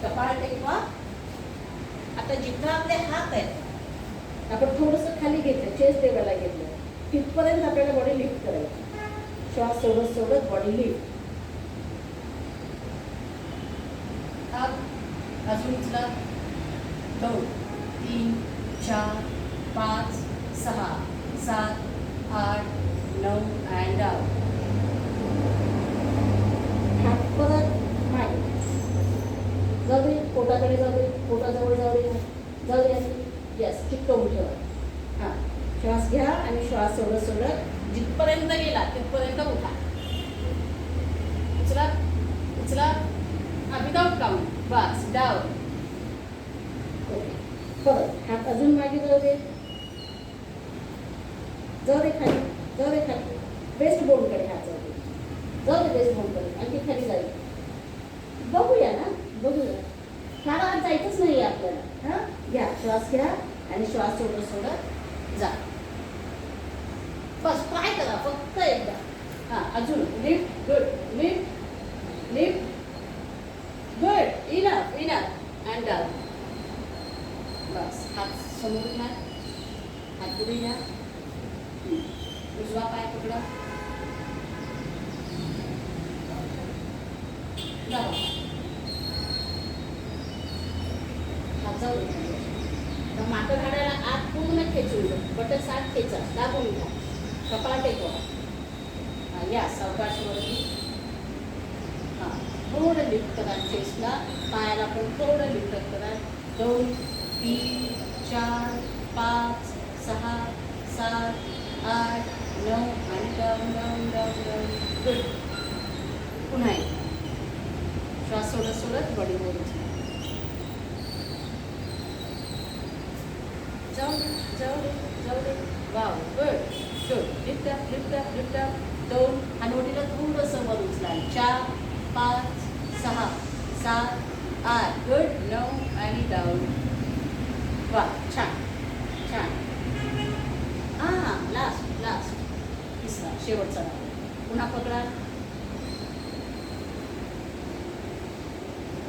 कपाळ टेकवा. आता जिथं आपले हात आहेत आपण थोडंसं खाली घेतलं, चेस्ट लेवलला घेतलं, तिथपर्यंत आपल्याला बॉडी लिफ्ट करायची. श्वास सोडत सोडत बॉडी लिफ्ट. अजून उचला. 2 3 4 5 6 7 8 9 अँड डाऊन. हात परत मागे जाऊ दे, पोटाकडे जाऊ दे, पोटाजवळ जाऊ दे, जाऊ दे. यस, चिकटवून ठेवा. हां, श्वास घ्या आणि श्वास सोडत सोडत जिथपर्यंत गेला तिथपर्यंत उठा. उचला उचला. Without count. बस, डाऊन. ओके, परत हात अजून मागे जाऊ दे, जाऊ दे खाली, जाऊ दे खाली. वेस्ट बोनकडे हात जाऊ दे, जाऊ दे वेस्ट बोनकडे. आणखी खाली जाईल. बघूया ना, बघूया. फार आत जायचंच नाही आपल्याला. हां, घ्या, श्वास घ्या आणि श्वास सोडत सोडत जा. बस, ट्राय करा फक्त एकदा. हां, अजून lift. Good. Lift lift. Good. Enough enough and down. बस, हात समोर घ्या, हात पुढे घ्या. उजवा पाय पकडा. डावा हात जाऊ दे. तर मागं घाडाला आत पूर्ण खेचून घ्या. बटन सात खेचा, दाबून घ्या. कपाळ टेकवा. या सावकाशवरती. हां, थोडं लिफ्ट करा चेस्टला. पायाला पण थोडं लिफ्ट करा. 2 3 4 5 6 7 8 9 आणि down down down down. Good. पुन्हा एक. श्वास सोडत सोडत बॉडी वर उचला. जाऊ दे, जाऊ दे, जाऊ दे. Wow, good good. Lift up lift up lift up. 2 हनुवटीला थोडंसं वर उचला. 4 5 6 7 8. गुड. 9 आणि डाऊन. वा, छान छान. हां, लास्ट लास्ट. तिसरा शेवटचा राऊंड. पुन्हा पकडा.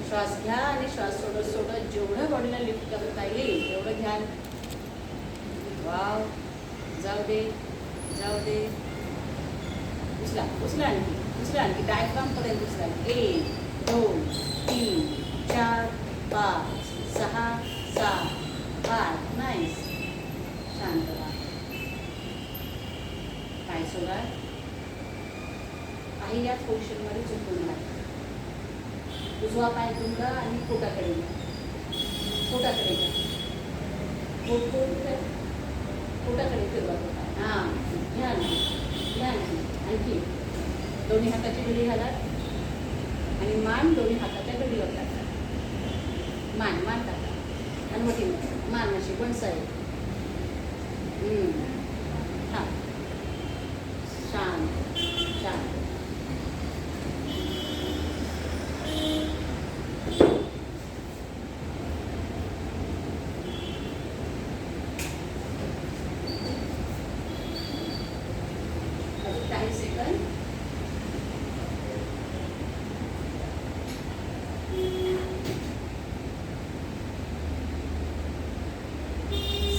श्वास घ्या आणि श्वास सोडत सोडत जेवढं बॉडीला लिफ्ट करता येईल तेवढं घ्या. वाव, जाऊ दे, जाऊ दे. उचला उचला आणखी, उचला आणखी. डायफ्रामपर्यंत उचला. 1 2 3 4 5 6 7 8. नाईस. शांत व्हा. पाय सोडा. काही याच पोझिशनमध्ये झोपून राहा. उजवा पाय तुमचा आणि पोटाकडे घ्या. पोटाकडे घ्या. पोटाकडे फिरवा तो पाय. हां, घ्या ना, घ्या ना. आणखी दोन्ही हाताची घडी घाला आणि मान दोन्ही हाताच्या घडीवर टाका. मान मान टाका. आणि मोठी मान अशी वन साईड. हां, शांत शांत. काही सेकंद.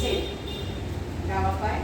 सेट. डावा पाय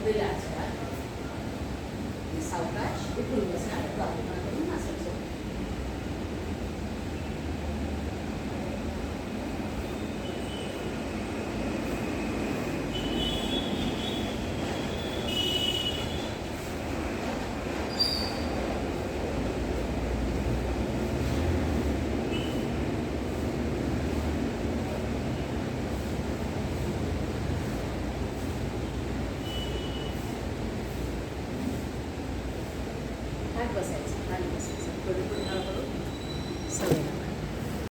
रिलॅक्स व्हा. सावकाश उठून बसणार. बाजूला करून मासाज